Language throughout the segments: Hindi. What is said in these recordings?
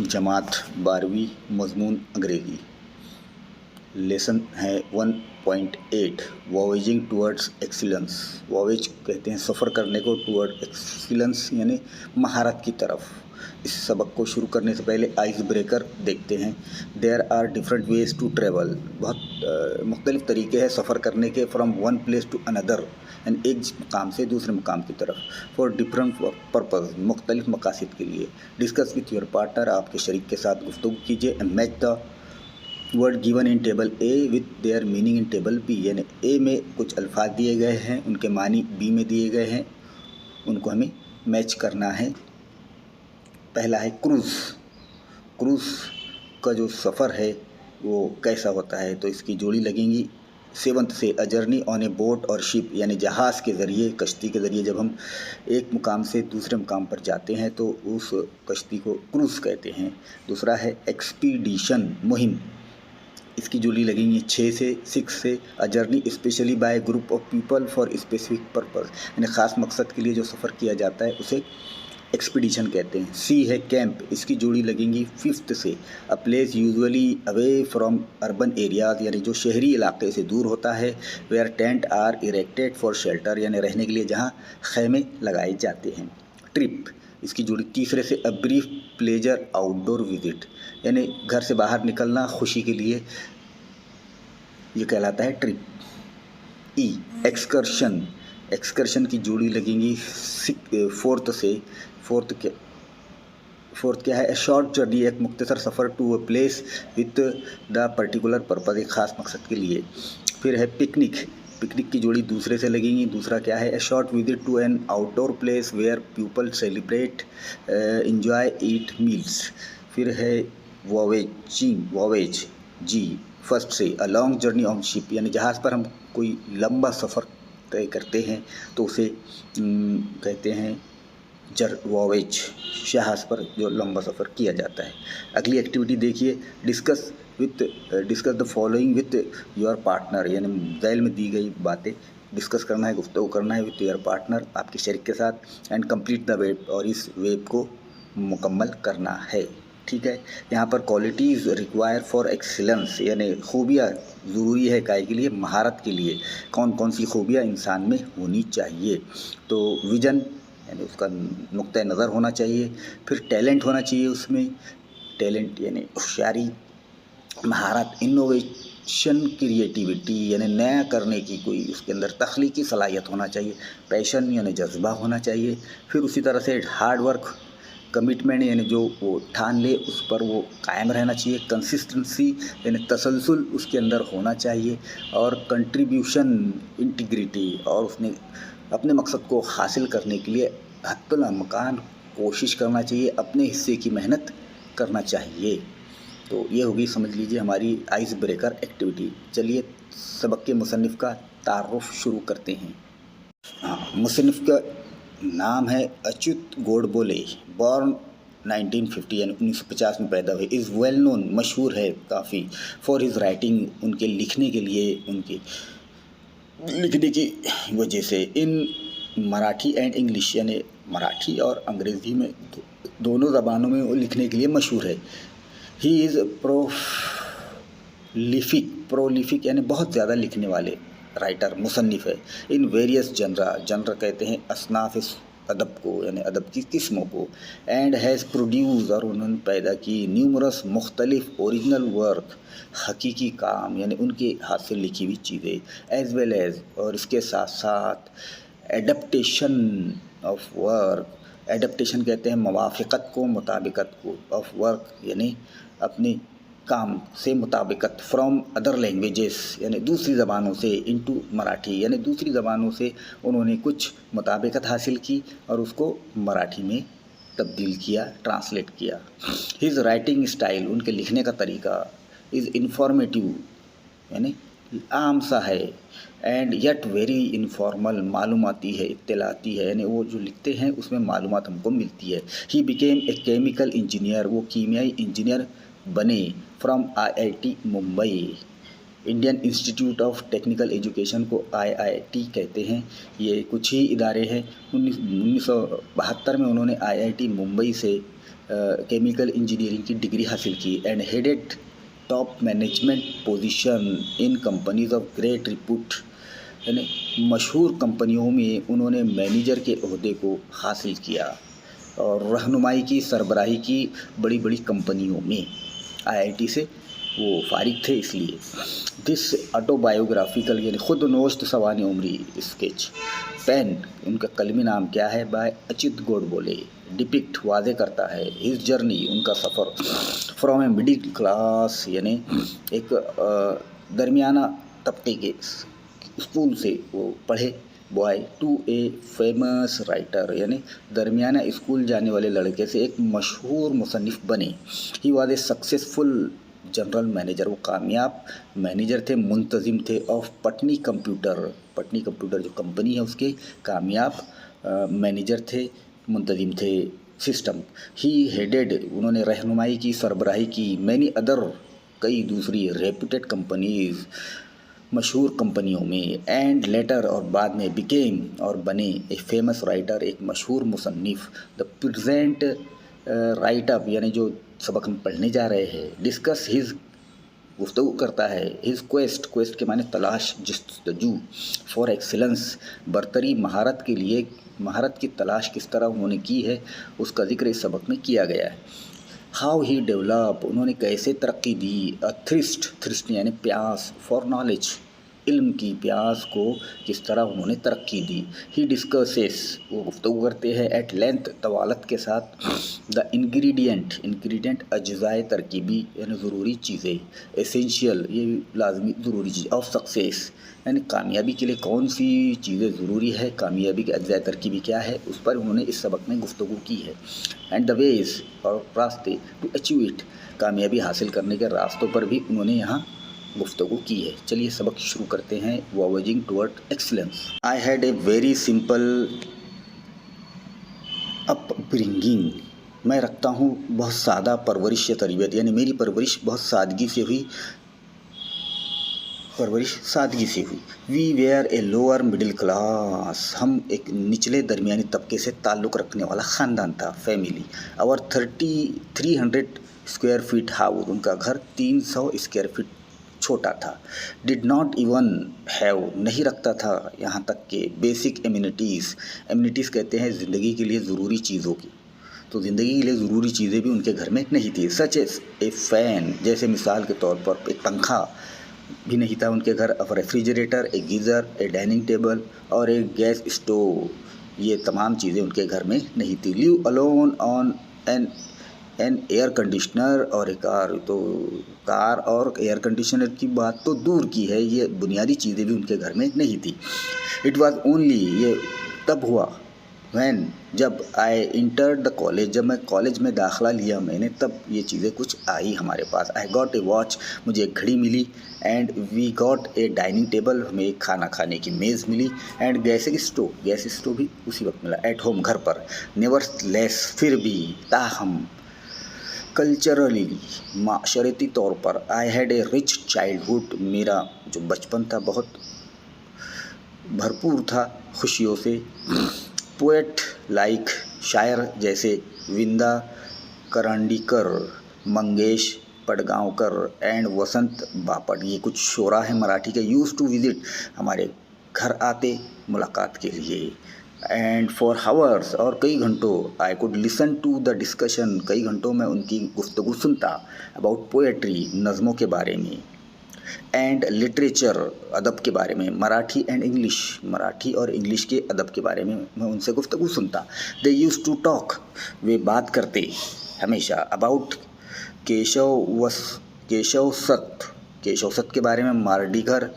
जमात 12वीं मजमून अंग्रेज़ी। लेसन है 1.8 वॉवेजिंग टूवर्ड्स एक्सीलेंस। वॉवेज कहते हैं सफ़र करने को, टूवर्ड एक्सीलेंस यानी महारत की तरफ। इस सबक को शुरू करने से पहले आइस ब्रेकर देखते हैं। There are different ways to travel. बहुत मुख्तलिफ तरीके हैं सफ़र करने के। From one place to another यानी एक मुकाम से दूसरे मुकाम की तरफ। फॉर डिफरेंट पर्पज़ मुख्तलिफ मकासद के लिए। डिस्कस विथ योर पार्टनर, आपके शरीक के साथ गुफ्तगू कीजिए। Match the word given in table A with their meaning in table B. यानी ए में कुछ अल्फाज दिए गए हैं, उनके मानी बी में दिए गए हैं, उनको हमें मैच करना है। पहला है क्रूज़। क्रूज़ का जो सफ़र है वो कैसा होता है, तो इसकी जोड़ी लगेंगी 7th से a journey on A boat और शिप यानी जहाज़ के ज़रिए, कश्ती के ज़रिए जब हम एक मुकाम से दूसरे मुकाम पर जाते हैं तो उस कश्ती को क्रूज़ कहते हैं। दूसरा है एक्सपीडिशन, मुहिम। इसकी जोड़ी लगेंगी 6 से a journey specially bye group of people for specific purpose यानी ख़ास मकसद के लिए जो सफ़र किया जाता है उसे एक्सपीडिशन कहते हैं। सी है कैंप। इसकी जोड़ी लगेंगी 5th से a place usually away from urban areas यानी जो शहरी इलाके से दूर होता है। Where tent are erected for shelter यानी रहने के लिए जहाँ खैमे लगाए जाते हैं। ट्रिप, इसकी जोड़ी 3 से a brief pleasure outdoor visit यानी घर से बाहर निकलना खुशी के लिए, ये कहलाता है ट्रिप। ई एक्सकर्शन। एक्सकर्शन की जोड़ी लगेंगी 4th से। फोर्थ क्या है, ए शॉर्ट जर्नी, एक मुख्तसर सफ़र to a place with the particular purpose, एक ख़ास मकसद के लिए। फिर है पिकनिक। पिकनिक की जोड़ी 2 से लगेंगी। दूसरा क्या है, a short visit to an outdoor place where people celebrate enjoy eat meals. फिर है वॉवेज जी 1st से a long journey on ship यानी जहाज़ पर हम कोई लंबा सफ़र तय करते हैं तो उसे कहते हैं वॉवेज, जहाज़ पर जो लंबा सफ़र किया जाता है। अगली एक्टिविटी देखिए, discuss the following with your partner यानी ज़ैल में दी गई बातें डिस्कस करना है, गुफ्तगू करना है विथ योर पार्टनर, आपके शरीक के साथ। एंड कंप्लीट द वेब, और इस वेब को मुकम्मल करना है। ठीक है, यहाँ पर क्वालिटीज़ रिक्वायर फॉर एक्सीलेंस यानी खूबियाँ ज़रूरी है काय के लिए, महारत के लिए। कौन कौन सी खूबियाँ इंसान में होनी चाहिए, तो विजन यानी उसका नुक्ता नज़र होना चाहिए। फिर टैलेंट होना चाहिए उसमें, टैलेंट यानी होशियारी, महारत, इनोवेशन, क्रिएटिविटी यानी नया करने की कोई उसके अंदर तख्लीकी सलाहियत होना चाहिए। पैशन यानी जज्बा होना चाहिए। फिर उसी तरह से हार्ड वर्क, कमिटमेंट यानी जो वो ठान ले उस पर वो कायम रहना चाहिए। कंसिस्टेंसी यानी तसलसल उसके अंदर होना चाहिए। और कंट्रीब्यूशन, इंटीग्रिटी, और उसने अपने मकसद को हासिल करने के लिए हत्तुल इम्कान कोशिश करना चाहिए, अपने हिस्से की मेहनत करना चाहिए। तो ये होगी, समझ लीजिए, हमारी आइस ब्रेकर एक्टिविटी। चलिए सबक के मुसन्निफ़ का तारुफ शुरू करते हैं। मुसन्निफ़ का नाम है अच्युत गोडबोले। बॉर्न 1950 यानी 1950 में पैदा हुए। इज़ वेल नोन, मशहूर है काफ़ी। फॉर हिज राइटिंग, उनके लिखने के लिए, उनके लिखने की वजह से। इन मराठी एंड इंग्लिश यानी मराठी और अंग्रेज़ी में दोनों ज़बानों में वो लिखने के लिए मशहूर है। ही इज़ प्रोलिफिक यानी बहुत ज़्यादा लिखने वाले राइटर, मुसन्निफ़ है। इन वेरियस जनर कहते हैं असनाफ़ अदब को यानी अदब की किस्मों को। एंड हैज़ प्रोड्यूस, और उन्होंने पैदा की, न्यूमरस मुख्तलिफ ओरिजिनल वर्क, हकीकी काम यानी उनके हाथ से लिखी हुई चीज़ें। एज़ वेल एज़, और इसके साथ साथ एडप्टेशन ऑफ वर्क। एडप्टेशन कहते हैं मवाफ़क़त को, मुताबिकत को। ऑफ वर्क यानी अपने काम से मुताबिकत। फ्रॉम अदर लैंग्वेजेस यानी दूसरी ज़बानों से। इनटू मराठी यानी दूसरी ज़बानों से उन्होंने कुछ मुताबिकत हासिल की और उसको मराठी में तब्दील किया, ट्रांसलेट किया। हिज राइटिंग स्टाइल, उनके लिखने का तरीका, इज़ इन्फॉर्मेटिव यानी आम सा है। एंड यट वेरी इनफॉर्मल, मालूमाती है, इत्तलाती है, यानी वो जो लिखते हैं उसमें मालूमात हमको मिलती है। He became a chemical engineer, वो कीमियाई इंजीनियर बने। From IIT Mumbai, Indian institute of technical education को IIT कहते हैं। ये कुछ ही इदारे हैं। 1972 में उन्होंने IIT मुंबई से केमिकल इंजीनियरिंग की डिग्री हासिल की and headed top management position in companies of great repute, यानी मशहूर कंपनियों में उन्होंने मैनेजर के ओहदे को हासिल किया और रहनुमाई की, सरबराही की बड़ी बड़ी कंपनियों में। आईआईटी से वो फारिग थे इसलिए। दिस ऑटोबायोग्राफिकल यानी खुद नोश्त सवानी उम्री स्केच पेन, उनका कलमी नाम क्या है, बाय अचित गोडबोले, डिपिक्ट वाजे करता है हिज जर्नी, उनका सफ़र फ्रॉम ए मिडिल क्लास यानी एक दरमियाना तबके के स्कूल से वो पढ़े boy to a famous writer, यानी दरमियाना स्कूल जाने वाले लड़के से एक मशहूर मुसन्निफ़ बने। He was a successful general manager, वो कामयाब मैनेजर थे, मुंतजिम थे of Patni computer, Patni computer जो कंपनी है उसके कामयाब मैनेजर थे, मुंतजिम थे सिस्टम। ही हेडेड, उन्होंने रहनुमाई की, सरबराही की, मैनी अदर, कई दूसरी रेप्यूटेड कंपनीज, मशहूर कंपनियों में, एंड लेटर और बाद में बिकेम और बने ए फेमस राइटर, एक मशहूर मुसन्निफ़। द प्रेजेंट राइट अप यानी जो सबक हम पढ़ने जा रहे हैं, डिस्कस हिज, गुफ्तगू करता है, हिज क्वेस्ट, क्वेस्ट के माने तलाश, जस्तजू, फॉर एक्सीलेंस, बरतरी, महारत के लिए, महारत की तलाश किस तरह उन्होंने की है उसका जिक्र इस सबक में किया गया है। हाउ ही डेवलप, उन्होंने कैसे तरक्की दी, अ थ्रिस्ट, थ्रिस्ट यानी प्यास, फॉर नॉलेज, इल्म की प्यास को किस तरह उन्होंने तरक्की दी। ही डिस्कसेस, वो गुफ्तगू करते हैं एट लेंथ, तवालत के साथ, द इंग्रेडिएंट, इंग्रेडिएंट अज्जाए तरकीबी यानी ज़रूरी चीज़ें, एसेंशियल ये लाजमी ज़रूरी चीज़, ऑफ सक्सेस यानी कामयाबी के लिए कौन सी चीज़ें ज़रूरी है, कामयाबी के अज्जाए तरकीबी क्या है, उस पर उन्होंने इस सबक में गुफ्तगू की है। एंड द वेज, और रास्ते, टू अचीव इट, कामयाबी हासिल करने के रास्तों पर भी उन्होंने यहाँ गुफ्तगू की है। चलिए सबक शुरू करते हैं। Voyaging toward excellence. I had a very simple upbringing, मैं रखता हूँ बहुत सादा परवरिश या तरबियत, यानी मेरी परवरिश बहुत सादगी से हुई, परवरिश सादगी से हुई। We were a lower middle class, हम एक निचले दरमियानी तबके से ताल्लुक़ रखने वाला ख़ानदान था, family. Our 300 square feet house, उनका घर 300 स्क्वायर फीट छोटा था। डिड नॉट इवन हैव, नहीं रखता था यहाँ तक के बेसिक एमिनिटीज़, एमिनिटीज़ कहते हैं ज़िंदगी के लिए ज़रूरी चीज़ों की, तो ज़िंदगी के लिए ज़रूरी चीज़ें भी उनके घर में नहीं थी। सच ए फ़ैन, जैसे मिसाल के तौर पर एक पंखा भी नहीं था उनके घर, अ रेफ्रिजरेटर, ए गीज़र, ए डाइनिंग टेबल और एक गैस स्टोव, ये तमाम चीज़ें उनके घर में नहीं थी। Live alone on an air conditioner और एक कार, तो कार और एयर कंडीशनर की बात तो दूर की है, ये बुनियादी चीज़ें भी उनके घर में नहीं थी। इट वाज ओनली, ये तब हुआ, व्हेन, जब आई इंटर्ड द कॉलेज, जब मैं कॉलेज में दाखिला लिया मैंने, तब ये चीज़ें कुछ आई हमारे पास। आई गॉट ए वॉच, मुझे एक घड़ी मिली, and we got a dining table, हमें एक खाना खाने की मेज़ मिली, एंड गैस स्टोव भी उसी वक्त मिला, एट होम, घर पर। नेवरथलेस, फिर भी, ताहम, कल्चरली, माशरती तौर पर, आई हैड ए रिच चाइल्डहुड, मेरा जो बचपन था बहुत भरपूर था खुशियों से। पोएट लाइक, शायर जैसे विंदा करंडीकर, मंगेश पडगांवकर एंड वसंत बापट, ये कुछ शोरा है मराठी के, यूज़ टू विजिट, हमारे घर आते मुलाकात के लिए। एंड फॉर हावर्स, और कई घंटों, I could listen to the discussion, कई घंटों में उनकी गुफ्तगू सुनता, अबाउट पोएट्री, नज़मों के बारे में, एंड लिटरेचर, अदब के बारे में, मराठी एंड इंग्लिश, मराठी और इंग्लिश के अदब के बारे में मैं उनसे गुफ्तगू सुनता। दे यूज़ टू टॉक, वे बात करते हमेशा, अबाउट केशव सत के बारे में, मार्डिगर,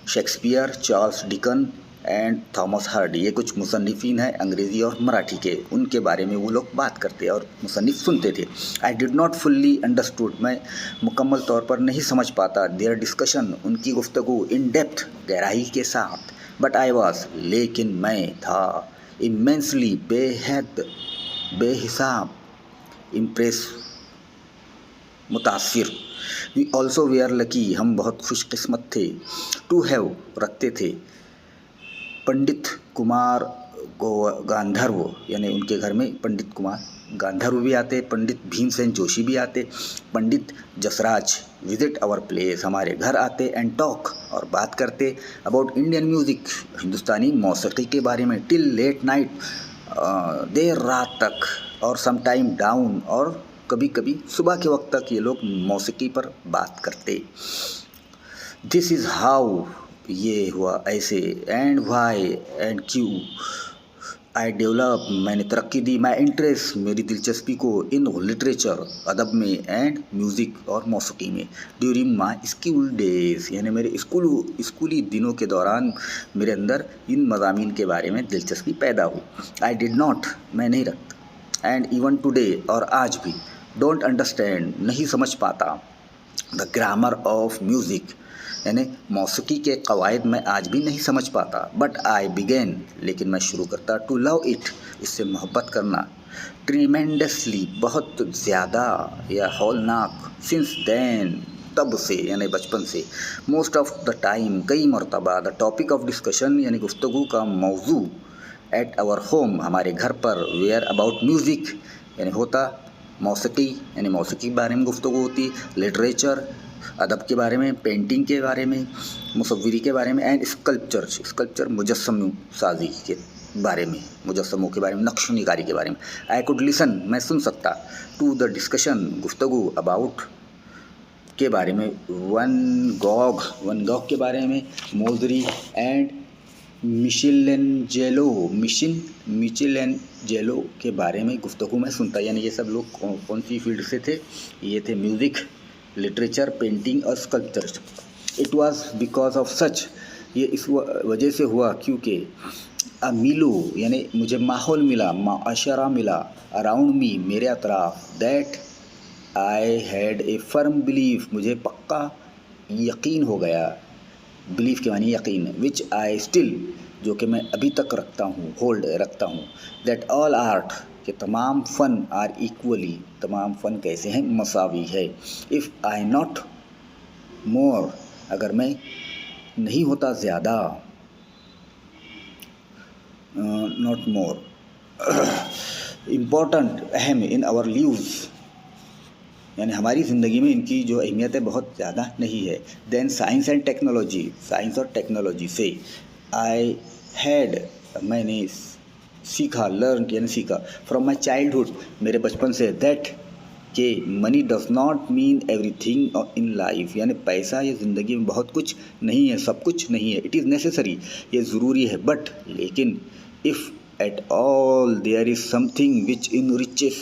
Shakespeare, Charles Dickens and Thomas Hardy, ये कुछ मुसन्निफ़ीन हैं अंग्रेज़ी और मराठी के, उनके बारे में वो लोग बात करते और मुसन्निफ़ सुनते थे। I did not fully understood, मैं मुकम्मल तौर पर नहीं समझ पाता, देयर डिस्कशन, उनकी गुफ्तगू, इन डेप्थ, गहराई के साथ। बट आई वॉज, लेकिन मैं था, इमेंसली, बेहद, बेहिसाब, इम्प्रेस, मुतासिर। We also we are lucky, हम बहुत खुशकिस्मत थे। टू हैव, रखते थे, पंडित कुमार गांधर्व, यानी उनके घर में पंडित कुमार गांधर्व भी आते, पंडित भीमसेन जोशी भी आते, Pandit Jasraj visit our place, हमारे घर आते एंड टॉक और बात करते अबाउट इंडियन म्यूज़िक, हिंदुस्तानी मौसीकी के बारे में टिल लेट नाइट, देर रात तक, और सम टाइम डाउन, और कभी कभी सुबह के वक्त तक ये लोग मौसीकी पर बात करते। दिस इज़ हाउ, ये हुआ ऐसे, एंड वाई एंड क्यों आई डेवलप, मैंने तरक्की दी, माई इंटरेस्ट, मेरी दिलचस्पी को, इन लिटरेचर, अदब में, एंड म्यूज़िक और मौसीकी में, ड्यूरिंग माई स्कूल डेज, यानी मेरे स्कूली दिनों के दौरान मेरे अंदर इन मज़ामीन के बारे में दिलचस्पी पैदा हुई। आई डिड नॉट, मैं नहीं रखता, एंड इवन टुडे, और आज भी, डोंट अंडरस्टैंड, नहीं समझ पाता, द ग्रामर ऑफ म्यूज़िक, यानी मौसीकी के कवायद मैं आज भी नहीं समझ पाता। बट आई बिगेन, लेकिन मैं शुरू करता, टू लव इट, इससे मोहब्बत करना, ट्रीमेंडसली, बहुत ज़्यादा या हौलनाक, सिंस देन, तब से यानी बचपन से, मोस्ट ऑफ द टाइम, कई मरतबा, द टॉपिक ऑफ डिस्कशन यानी गुफ्तगू का मौजू, एट आवर होम, हमारे घर पर, वेयर अबाउट म्यूज़िक यानी होता मौसीकी, यानी मौसीकी के बारे में गुफ्तगू होती, लिटरेचर अदब के बारे में, पेंटिंग के बारे में, मुसव्विरी के बारे में, एंड स्कल्पचर मुजस्सम साजी के बारे में, मुजस्समों के बारे में, नक्श निगारी के बारे में। आई कुड लिसन, मैं सुन सकता, टू द डिस्कशन, गुफ्तगू, अबाउट के बारे में, वन गॉग के बारे में, मोजरी एंड मिशेलेंजेलो के बारे में गुफ्तगू मैं सुनता। यानी ये सब लोग कौन सी फील्ड से थे? ये थे म्यूज़िक, लिटरेचर, पेंटिंग और sculpture. It was because of such, ये इस वजह से हुआ क्योंकि मिलो यानी मुझे माहौल मिला, माशरा मिला, अराउंड मी, मेरे अतराफ, that I had a firm belief, मुझे पक्का यकीन हो गया, बिलीफ के मानी यकीन, विच आई स्टिल, जो कि मैं अभी तक रखता हूँ, होल्ड रखता हूँ, दैट ऑल आर्ट, कि तमाम फ़न आर इक्वली, तमाम फ़न कैसे हैं? मसावी है। इफ़ आई नॉट मोर, अगर मैं नहीं होता ज़्यादा, नॉट मोर इम्पोर्टेंट, अहम, इन आवर लिव्स, यानी हमारी ज़िंदगी में इनकी जो अहमियत है बहुत ज़्यादा नहीं है। Then science and technology, science और टेक्नोलॉजी से, आई हैड, मैंने सीखा, लर्न यानी सीखा, फ्रॉम माई चाइल्डहुड, मेरे बचपन से, दैट कि money does not mean everything in life, यानी पैसा ये ज़िंदगी में बहुत कुछ नहीं है, सब कुछ नहीं है। इट इज़ नेसेसरी, ये ज़रूरी है, बट लेकिन if at all there is something which in riches,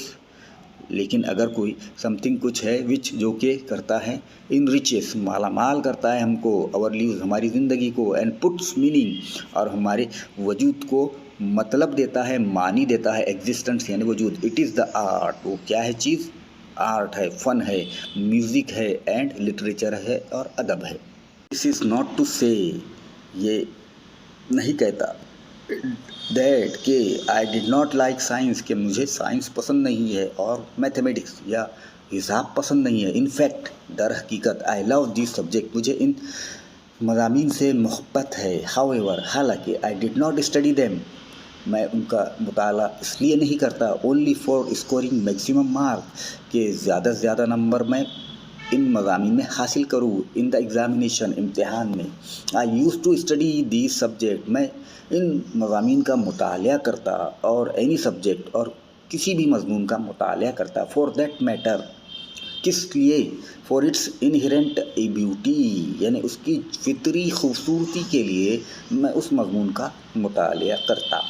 लेकिन अगर कोई समथिंग कुछ है विच जो कि करता है, इन रिचेस, माला माल करता है हमको, अवर लिव्स, हमारी ज़िंदगी को, एंड पुट्स मीनिंग, और हमारे वजूद को मतलब देता है, मानी देता है, एग्जिस्टेंस यानी वजूद। इट इज़ द आर्ट, वो क्या है चीज़? आर्ट है, फ़न है, म्यूज़िक है, एंड लिटरेचर है और अदब है। दिस इज़ नॉट टू से, ये नहीं कहता दैट कि I did not like science, कि मुझे साइंस पसंद नहीं है, और मैथमेटिक्स या हिसाब पसंद नहीं है। इनफैक्ट, दर हकीकत, आई लव दिस सब्जेक्ट, मुझे इन मज़ामीन से मोहब्बत है। हाउएवर, हालांकि, I did not study them, मैं उनका मुताला इसलिए नहीं करता, only for scoring maximum mark, कि ज़्यादा से ज़्यादा नंबर मैं इन मज़ामीन में हासिल करूँ, इन द एग्ज़ामिनेशन, इम्तिहान में। I use to study this subject, मैं इन मज़ामीन का मुताला करता, और एनी सब्जेक्ट, और किसी भी मज़मून का मुताला करता, फॉर दैट मैटर, किस लिए? For its inherent A beauty, यानी उसकी फितरी खूबसूरती के लिए मैं उस मज़मून का मुताला करता।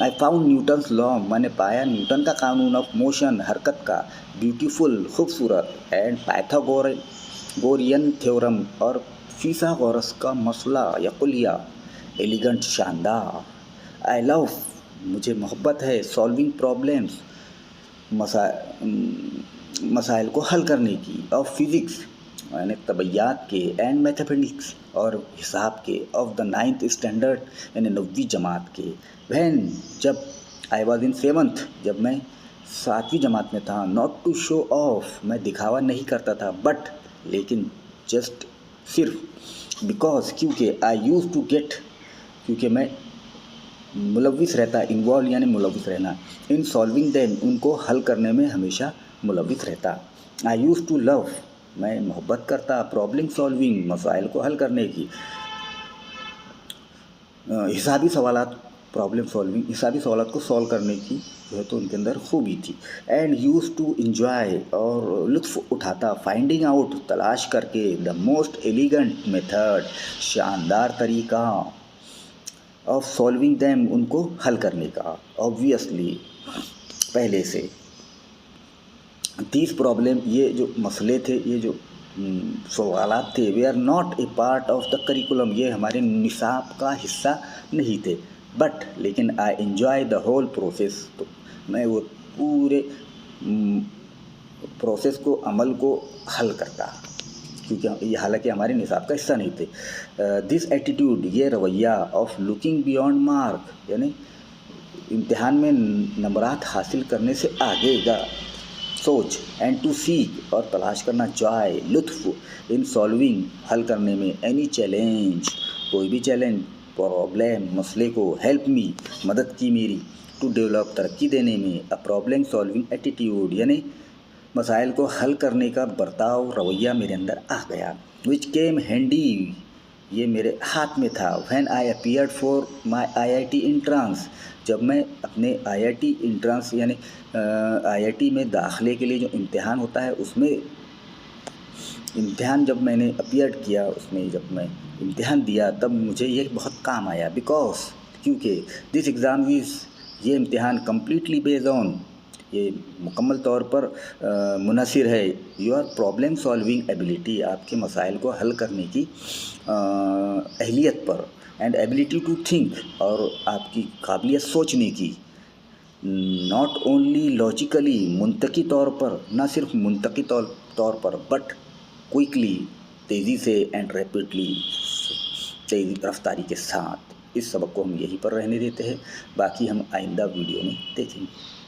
आई फाउंड न्यूटन्स लॉ, मैंने पाया न्यूटन का कानून ऑफ मोशन, हरकत का, ब्यूटीफुल, खूबसूरत, एंड पाइथागोरियन थ्योरम, और फिसागोरस का मसला या कुलिया, एलिगेंट, शानदार। आई लव, मुझे मोहब्बत है, सॉल्विंग प्रॉब्लम्स, मसाइल को हल करने की, ऑफ फिज़िक्स यानी तबैयात के, एंड मैथमेटिक्स और हिसाब के, ऑफ द 9th स्टैंडर्ड यानी 9वीं जमात के। वैन, जब आई वॉज इन 7th, जब मैं 7वीं जमात में था, नॉट टू शो ऑफ, मैं दिखावा नहीं करता था, बट लेकिन जस्ट सिर्फ, बिकॉज, क्योंकि, आई यूज़ टू गेट, क्योंकि मैं मुलविस रहता, इन्वॉल्व यानी मुलविस रहना, इन सॉल्विंग दैम उनको हल करने में हमेशा मुलविस रहता। आई यूज़ टू लव मैं मोहब्बत करता, प्रॉब्लम सॉल्विंग मसाइल को हल करने की, हिसाबी सवालात प्रॉब्लम सॉल्विंग हिसाबी सवालात को सॉल्व करने की जो है तो उनके अंदर खूबी थी। एंड यूज़ टू इंजॉय और लुत्फ़ उठाता, फाइंडिंग आउट तलाश करके, द मोस्ट एलिगेंट मेथड शानदार तरीका, ऑफ सॉल्विंग दैम उनको हल करने का, ऑब्वियसली पहले से। दीज प्रॉब्लम ये जो मसले थे, ये जो सवालात थे, they are not a part of the curriculum ये हमारे निसाब का हिस्सा नहीं थे, बट लेकिन I enjoy the whole process तो मैं वो पूरे प्रोसेस को अमल को हल करता क्योंकि ये हालांकि हमारे निसाब का हिस्सा नहीं थे। दिस एटीट्यूड ये रवैया ऑफ लुकिंग बियॉन्ड मार्क यानी इम्तिहान में नंबरात हासिल करने से आगे का सोच, एंड टू सीक और तलाश करना, जॉय लुत्फ़ इन सॉल्विंग हल करने में, एनी चैलेंज कोई भी चैलेंज, प्रॉब्लम मसले को, हेल्प मी मदद की मेरी, टू डेवलप तरक्की देने में, अ प्रॉब्लम सॉल्विंग एटीट्यूड यानी मसाइल को हल करने का बर्ताव रवैया मेरे अंदर आ गया। विच केम हैंडी ये मेरे हाथ में था। When I appeared for my IIT entrance जब मैं अपने IIT एंट्रांस यानी IIT में दाखिले के लिए जो इम्तिहान होता है उसमें इम्तिहान जब मैंने अपीयर किया, उसमें जब मैं इम्तिहान दिया तब मुझे ये बहुत काम आया। बिकॉज क्योंकि दिस एग्ज़ाम इज़ ये इम्तिहान कम्प्लीटली बेस्ड ऑन ये मुकम्मल तौर पर मुनहसिर है योर प्रॉब्लम सॉल्विंग एबिलिटी आपके मसाइल को हल करने की अहलियत पर, एंड एबिलिटी टू थिंक और आपकी काबिलियत सोचने की, नॉट ओनली लॉजिकली मुंतकी तौर पर, ना सिर्फ मुंतकी तौर पर, बट क्विकली तेज़ी से, एंड रैपिडली तेज़ी रफ्तारी के साथ। इस सबक को हम यहीं पर रहने देते हैं, बाकी हम आइंदा वीडियो में देखेंगे।